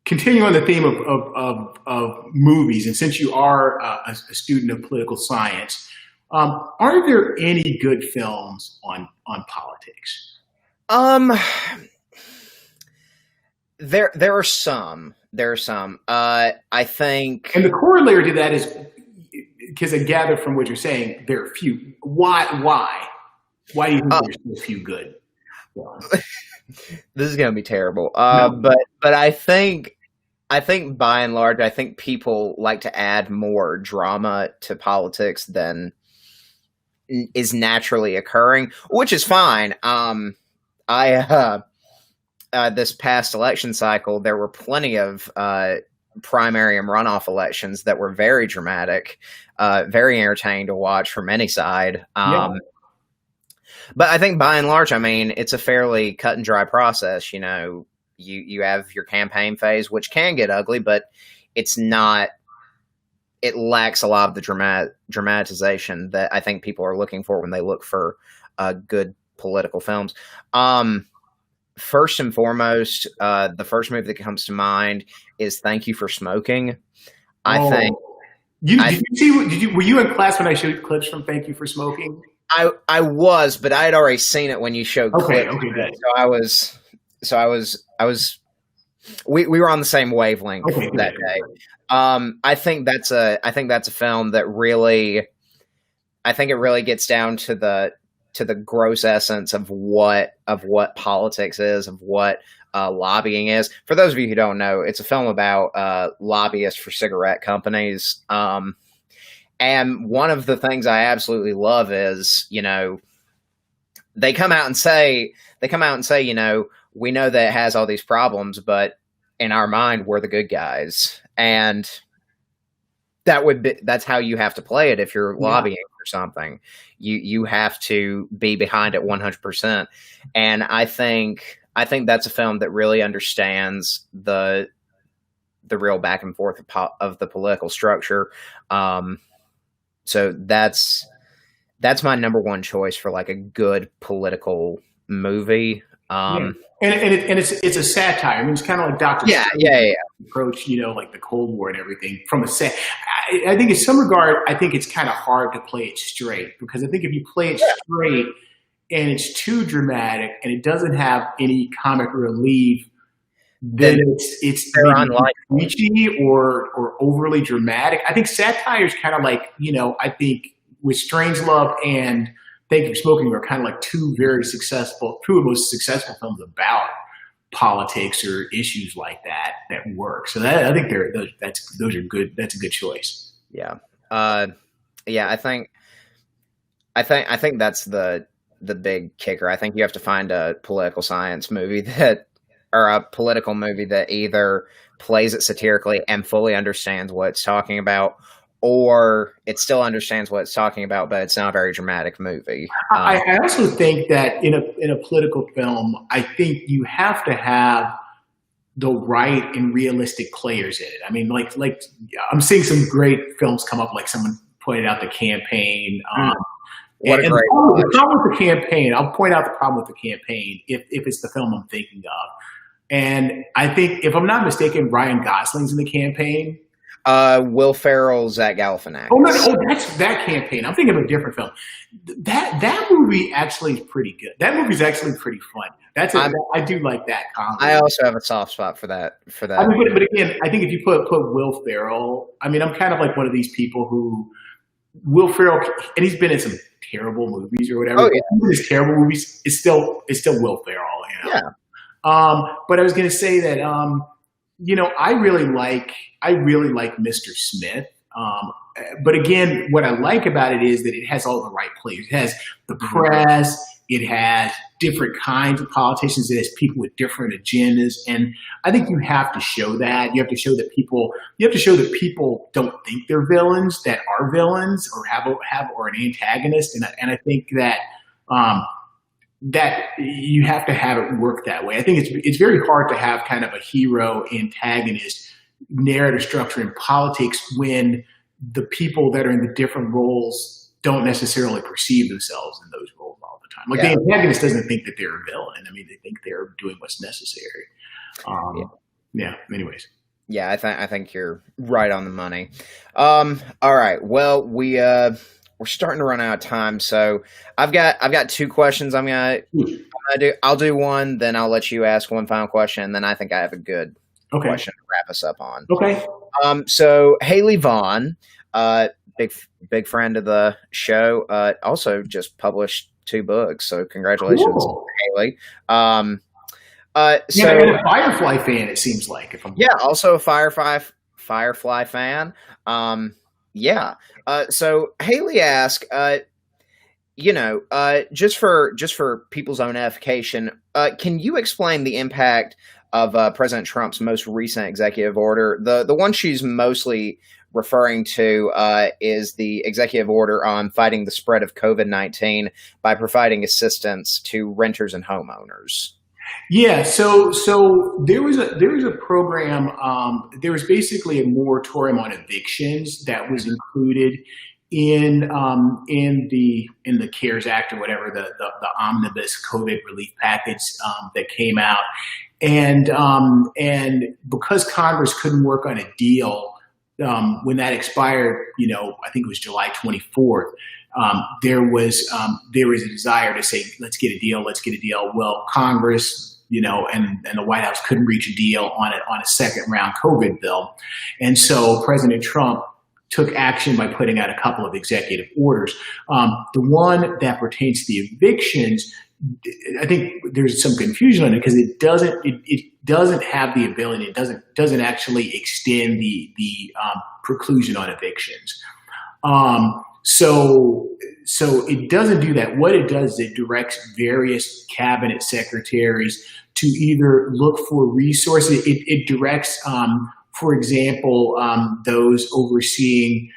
continue on the theme of movies, and since you are a student of political science, are there any good films on politics? There are some. There are some. I think, and the corollary to that is, because I gather from what you're saying, there are few. Why do you think there's so few good films? This is going to be terrible. No. But I think by and large, I think people like to add more drama to politics than is naturally occurring, which is fine. This past election cycle, there were plenty of primary and runoff elections that were very dramatic, very entertaining to watch from any side. But I think by and large, I mean, it's a fairly cut and dry process. You know, you have your campaign phase, which can get ugly, but it's not. It lacks a lot of the dramatization that I think people are looking for when they look for good political films. First and foremost, the first movie that comes to mind is Thank You for Smoking. I think. Were you in class when I showed clips from Thank You for Smoking? I was, but I had already seen it when you showed clips. Okay, good. We were on the same wavelength that day. I think that's a film that really, I think it really gets down to the gross essence of what politics is, of what lobbying is. For those of you who don't know, it's a film about lobbyists for cigarette companies. And one of the things I absolutely love is, you know, they come out and say, you know, we know that it has all these problems, but in our mind, we're the good guys. And that's how you have to play it if you're lobbying for something. You have to be behind it 100%. And I think that's a film that really understands the real back and forth of the political structure. So that's my number one choice for like a good political movie. And it's a satire. I mean, it's kind of like Dr. approach, you know, like the Cold War and everything from a set. I think in some regard, I think it's kind of hard to play it straight, because I think if you play it straight and it's too dramatic and it doesn't have any comic relief, then it's preachy or overly dramatic. I think satire is kind of like, you know, I think with Strangelove and Thank You for Smoking are kind of like two of the most successful films about politics or issues like that work. So I think those are good. That's a good choice. Yeah. I think that's the big kicker. I think you have to find a political science movie or a political movie that either plays it satirically and fully understands what it's talking about, or it still understands what it's talking about, but it's not a very dramatic movie. I also think that in a political film, I think you have to have the right and realistic players in it. I mean, like I'm seeing some great films come up, like someone pointed out The Campaign. The problem with The Campaign, I'll point out the problem with The Campaign if it's the film I'm thinking of. And I think, if I'm not mistaken, Ryan Gosling's in The Campaign. Will Ferrell, Zach Galifianakis. That's that Campaign. I'm thinking of a different film. That movie actually is pretty good. That movie's actually pretty fun. I do like that comedy. I also have a soft spot for that. I mean, but again, I think if you put Will Ferrell, I mean, I'm kind of like one of these people who Will Ferrell, and he's been in some terrible movies or whatever. His terrible movies, it's still Will Ferrell. You know? Yeah. But I was going to say that, you know, I really like Mr. Smith. But again, what I like about it is that it has all the right players. It has the press. It has different kinds of politicians. It has people with different agendas. And I think you have to show that. You have to show that people don't think they're villains, that are villains, or have an antagonist. And I think that that you have to have it work that way. I think it's very hard to have kind of a hero antagonist narrative structure in politics when the people that are in the different roles don't necessarily perceive themselves in those roles all the time. Like the antagonist doesn't think that they're a villain. I mean, they think they're doing what's necessary. Anyways. Yeah, I think you're right on the money. All right. Well, we're starting to run out of time, so I've got two questions. I'll do one, then I'll let you ask one final question, and then I think I have a good Okay. question to wrap us up on. Okay. So Haley Vaughn, uh, big friend of the show, also just published two books. So congratulations, Cool. Haley. Um, Yeah, so and a Firefly fan, it seems like. If I'm yeah, also a Firefly fan. Yeah. So Haley asked, just for people's own edification, can you explain the impact of President Trump's most recent executive order? The one she's mostly referring to is the executive order on fighting the spread of COVID-19 by providing assistance to renters and homeowners. Yeah, so there was a program. There was basically a moratorium on evictions that was included in the CARES Act or whatever the omnibus COVID relief package that came out, and because Congress couldn't work on a deal when that expired, I think it was July 24th. There was a desire to say, let's get a deal, let's get a deal. Well, Congress, and the White House couldn't reach a deal on a second round COVID bill. And so President Trump took action by putting out a couple of executive orders. The one that pertains to the evictions, I think there's some confusion on it because it doesn't have the ability, it doesn't actually extend the preclusion on evictions. So it doesn't do that. What it does is it directs various cabinet secretaries to either look for resources. It directs, for example, those overseeing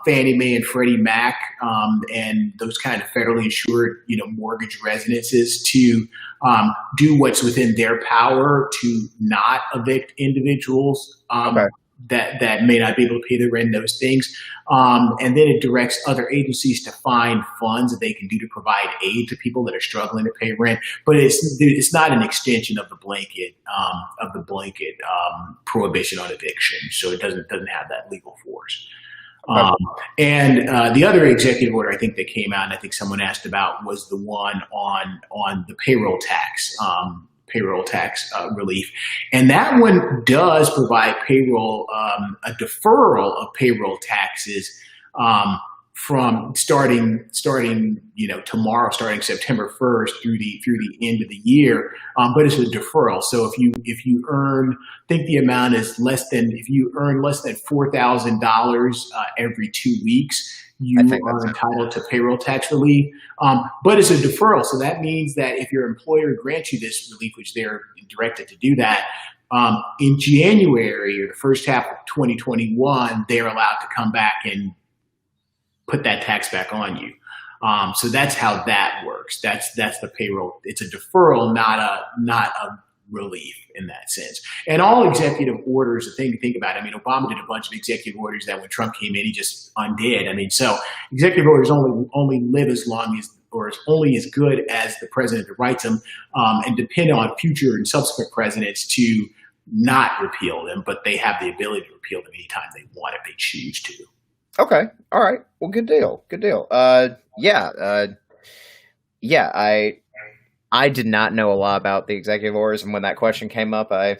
Fannie Mae and Freddie Mac and those kind of federally insured, mortgage residences to do what's within their power to not evict individuals. Okay. That may not be able to pay their rent, those things. And then it directs other agencies to find funds that they can do to provide aid to people that are struggling to pay rent. But it's not an extension of the blanket prohibition on eviction. So it doesn't have that legal force. And the other executive order I think that came out, and I think someone asked about, was the one on the payroll tax relief. And that one does provide a deferral of payroll taxes from starting tomorrow, starting September 1st through the end of the year. But it's a deferral. So if you earn, I think the amount is if you earn less than $4,000 every 2 weeks, you are entitled to payroll tax relief. But it's a deferral. So that means that if your employer grants you this relief, which they're directed to do that, in January or the first half of 2021, they're allowed to come back and put that tax back on you. So that's how that works. That's the payroll. It's a deferral, not a relief in that sense. And all executive orders, the thing to think about, Obama did a bunch of executive orders that when Trump came in, he just undid. So executive orders only live as long as, or is only as good as the president that writes them, and depend on future and subsequent presidents to not repeal them, but they have the ability to repeal them anytime they want if they choose to. Okay. All right. Well, good deal. Good deal. I did not know a lot about the executive orders, and when that question came up, I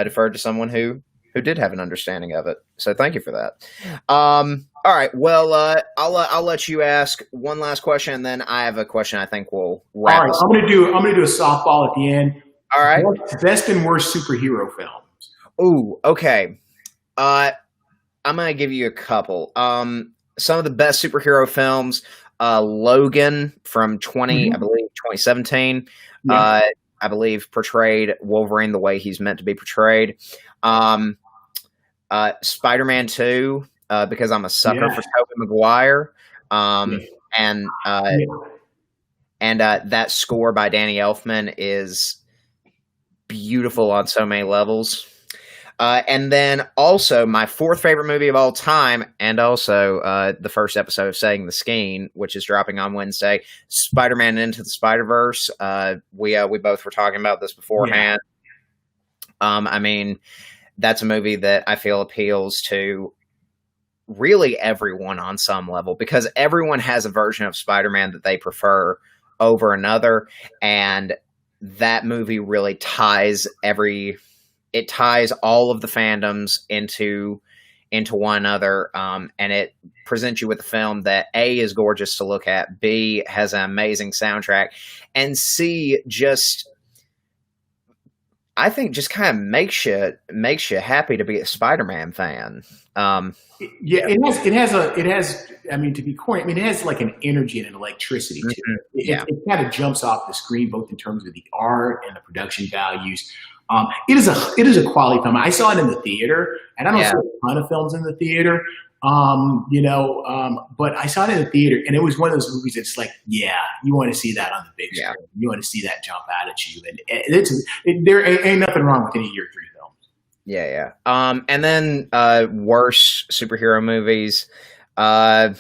deferred to someone who did have an understanding of it. So thank you for that. All right. Well, I'll let you ask one last question, and then I have a question I think will wrap. All right. I'm gonna do a softball at the end. All right. Best and worst superhero films. Ooh. Okay. I'm gonna give you a couple. Some of the best superhero films. Logan from I believe 2017. Yeah. I believe portrayed Wolverine the way he's meant to be portrayed. Spider-Man 2, because I'm a sucker for Tobey Maguire. And that score by Danny Elfman is beautiful on so many levels. And then also my fourth favorite movie of all time, and also the first episode of Setting the Skeen, which is dropping on Wednesday, Spider-Man Into the Spider-Verse. We both were talking about this beforehand. that's a movie that I feel appeals to really everyone on some level, because everyone has a version of Spider-Man that they prefer over another, and that movie really ties all of the fandoms into one another, and it presents you with a film that A, is gorgeous to look at, B, has an amazing soundtrack, and C, just, I think, just kind of makes you happy to be a Spider-Man fan. Yeah, it has. I mean, to be corny, I mean, it has like an energy and an electricity to it. It kind of jumps off the screen, both in terms of the art and the production values. It is a quality film. I saw it in the theater, and I don't see a ton of films in the theater. But I saw it in the theater, and it was one of those movies that's like, yeah, you want to see that on the big screen. You want to see that jump out at you, and there ain't nothing wrong with any year 3 films. Yeah. And then worst superhero movies. All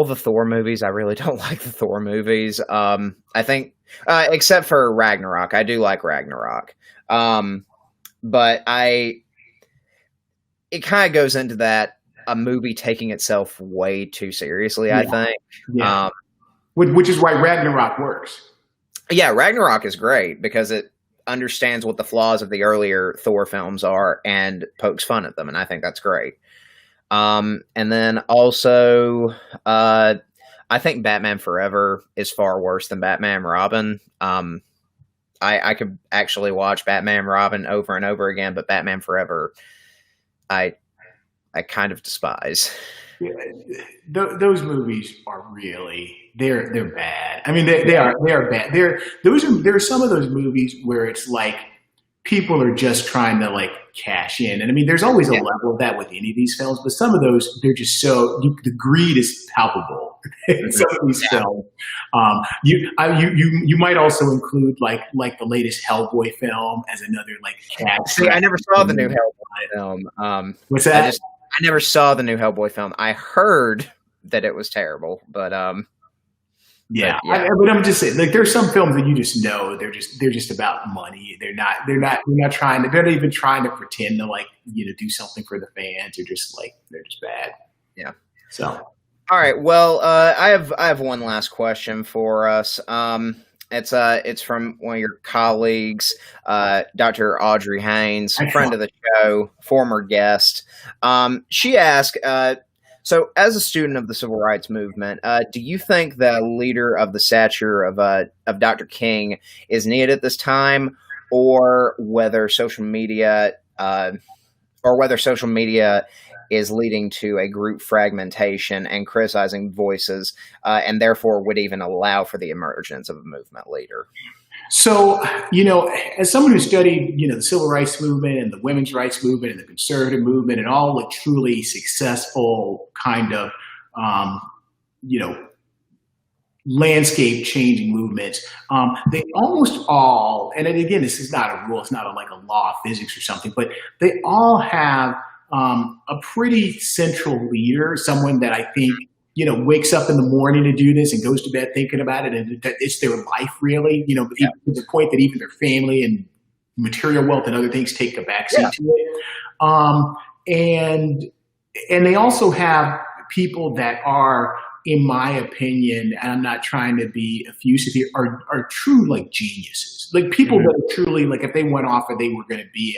the Thor movies. I really don't like the Thor movies. I think, except for Ragnarok. I do like Ragnarok. But it kind of goes into that, a movie taking itself way too seriously, I think. Yeah. Which is why Ragnarok works. Yeah, Ragnarok is great because it understands what the flaws of the earlier Thor films are and pokes fun at them, and I think that's great. And then also, I think Batman Forever is far worse than Batman Robin. I could actually watch Batman Robin over and over again, but Batman Forever, I kind of despise. Yeah, those movies are really they're bad. I mean, they are bad. There are some of those movies where it's like people are just trying to like cash in, and I mean, there's always a level of that with any of these films, but some of those, they're just the greed is palpable in some of these films. You might also include like the latest Hellboy film as another like cash. See, I never saw the new Hellboy film. What's that? I never saw the new Hellboy film. I heard that it was terrible, but yeah. But I'm just saying, like, there's some films that you just know they're just about money. They're not even trying to pretend to like, do something for the fans. They're just bad. Yeah. So, all right. Well, I have one last question for us. It's from one of your colleagues, Dr. Audrey Haynes, friend of the show, former guest. She asked, so as a student of the civil rights movement, do you think the leader of the stature of Dr. King is needed at this time, or whether social media is leading to a group fragmentation and criticizing voices, and therefore would even allow for the emergence of a movement leader? So, as someone who studied, the civil rights movement and the women's rights movement and the conservative movement and all the truly successful kind of, landscape changing movements, they almost all, and again, this is not a rule, it's not like a law of physics or something, but they all have a pretty central leader, someone that I think, wakes up in the morning to do this and goes to bed thinking about it, and it's their life, really, to the point that even their family and material wealth and other things take the backseat to it. And they also have people that are, in my opinion, and I'm not trying to be effusive here, are true like geniuses, like people that are truly like, if they went off and they were going to be,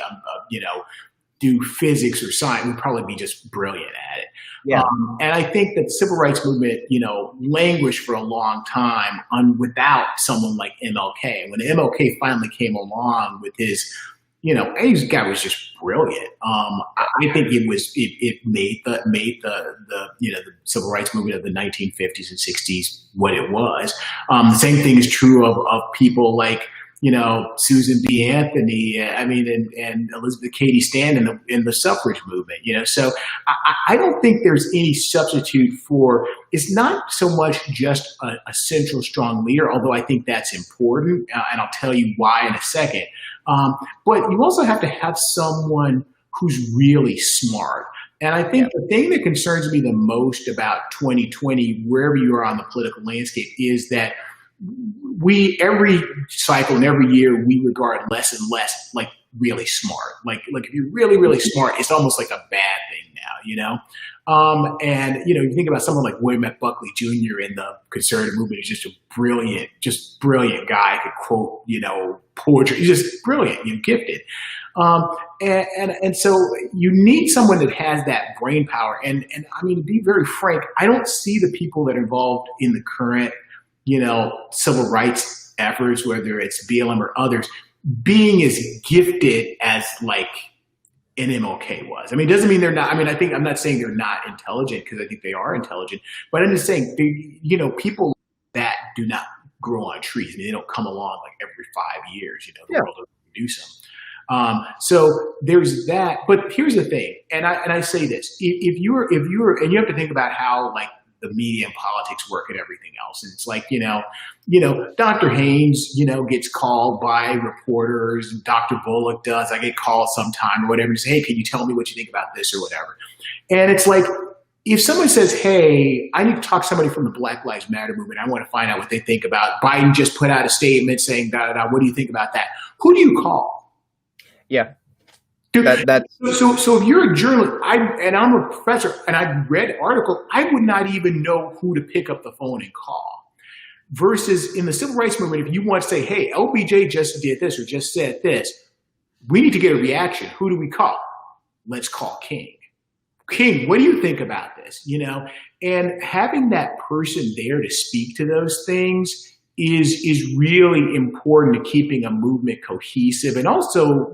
do physics or science, would probably be just brilliant at it. Yeah. And I think that the civil rights movement, languished for a long time without someone like MLK. When MLK finally came along with his, his guy was just brilliant. I think it made the civil rights movement of the 1950s and 60s what it was. The same thing is true of people like, Susan B. Anthony, and Elizabeth Cady Stanton in the suffrage movement, So I don't think there's any substitute for, it's not so much just a central strong leader, although I think that's important, and I'll tell you why in a second. But you also have to have someone who's really smart. And I think the thing that concerns me the most about 2020, wherever you are on the political landscape, is that every cycle and every year, we regard less and less like really smart. Like if you're really, really smart, it's almost like a bad thing now, And you think about someone like William F. Buckley Jr. in the conservative movement. He's just brilliant guy. Could quote, poetry. He's just brilliant, gifted. And so you need someone that has that brain power. And I mean, to be very frank, I don't see the people that are involved in the current, civil rights efforts, whether it's BLM or others, being as gifted as like an MLK was. I mean, it doesn't mean they're not. I mean, I'm not saying they're not intelligent, because I think they are intelligent, but I'm just saying, people that do not grow on trees. I mean, they don't come along like every 5 years, the world will do some. So there's that. But here's the thing. And I say this, if you're, and you have to think about how like the media and politics work and everything else. And it's like, Dr. Haynes, gets called by reporters, and Dr. Bullock does. I get called sometime or whatever, and say, hey, can you tell me what you think about this or whatever? And it's like, if someone says, hey, I need to talk to somebody from the Black Lives Matter movement, I want to find out what they think about Biden just put out a statement saying, what do you think about that? Who do you call? Yeah. So if you're a journalist, and I'm a professor, and I've read articles, I would not even know who to pick up the phone and call. Versus in the civil rights movement, if you want to say, hey, LBJ just did this or just said this, we need to get a reaction. Who do we call? Let's call King. King, what do you think about this? And having that person there to speak to those things is really important to keeping a movement cohesive, and also,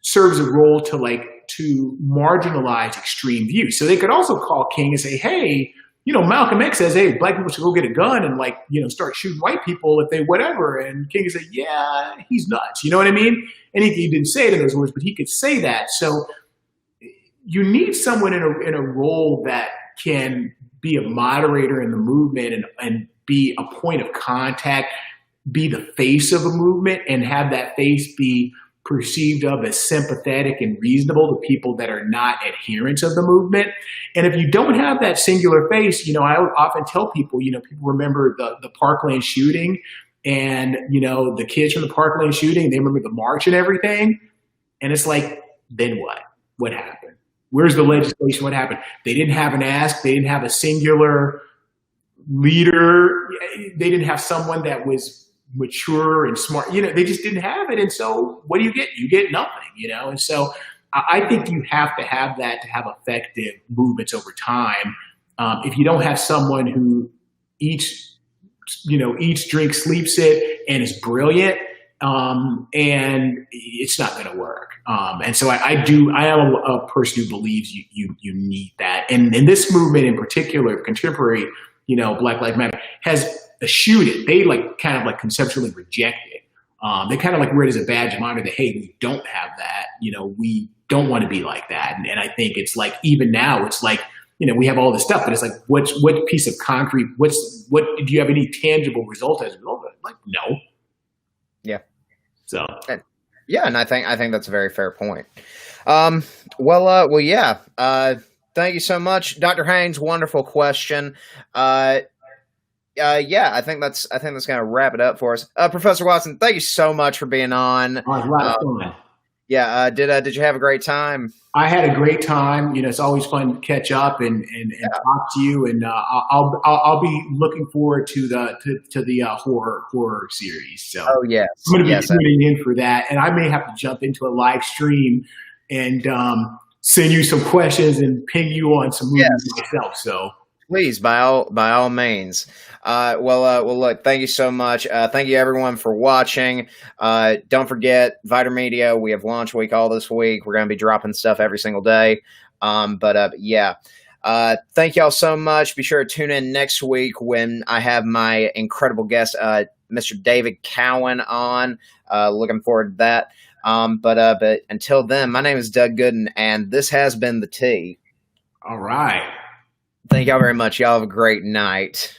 serves a role to marginalize extreme views. So they could also call King and say, hey, Malcolm X says, hey, black people should go get a gun and start shooting white people if they whatever. And King would say, yeah, he's nuts. You know what I mean? And he didn't say it in those words, but he could say that. So you need someone in a role that can be a moderator in the movement and be a point of contact, be the face of a movement, and have that face be perceived of as sympathetic and reasonable to people that are not adherents of the movement. And if you don't have that singular face, I often tell people, people remember the Parkland shooting, and, the kids from the Parkland shooting, they remember the march and everything. And it's like, then what? What happened? Where's the legislation? What happened? They didn't have an ask. They didn't have a singular leader. They didn't have someone that was mature and smart, they just didn't have it. And so what do you get? You get nothing, And so I think you have to have that to have effective movements over time. If you don't have someone who eats, drinks, sleeps it, and is brilliant, and it's not going to work. And so I am a person who believes you need that. And in this movement in particular, contemporary, Black Lives Matter has eschewed it. They kind of conceptually reject it. They kind of wear it as a badge of honor that, hey, we don't have that. We don't want to be like that. And I think it's even now, it's we have all this stuff, but it's what piece of concrete, what do you have any tangible result as a result of it? No. Yeah. So. Yeah, and I think that's a very fair point. Well, yeah. Thank you so much, Dr. Haynes. Wonderful question. Yeah, I think that's going to wrap it up for us. Professor Watson, thank you so much for being on. Right. Yeah. Did you have a great time? I had a great time. It's always fun to catch up and talk to you. And I'll be looking forward to the horror series. So yes, I'm going to be tuning in for that, and I may have to jump into a live stream and send you some questions and ping you on some movies myself. So. Please, by all means. Well, look, thank you so much. Thank you everyone for watching. Don't forget, Viter Media, we have launch week all this week. We're going to be dropping stuff every single day. Yeah. Thank y'all so much. Be sure to tune in next week when I have my incredible guest, Mr. David Cowan on. Looking forward to that. But until then, my name is Doug Gooden, and this has been The T. All right. Thank y'all very much. Y'all have a great night.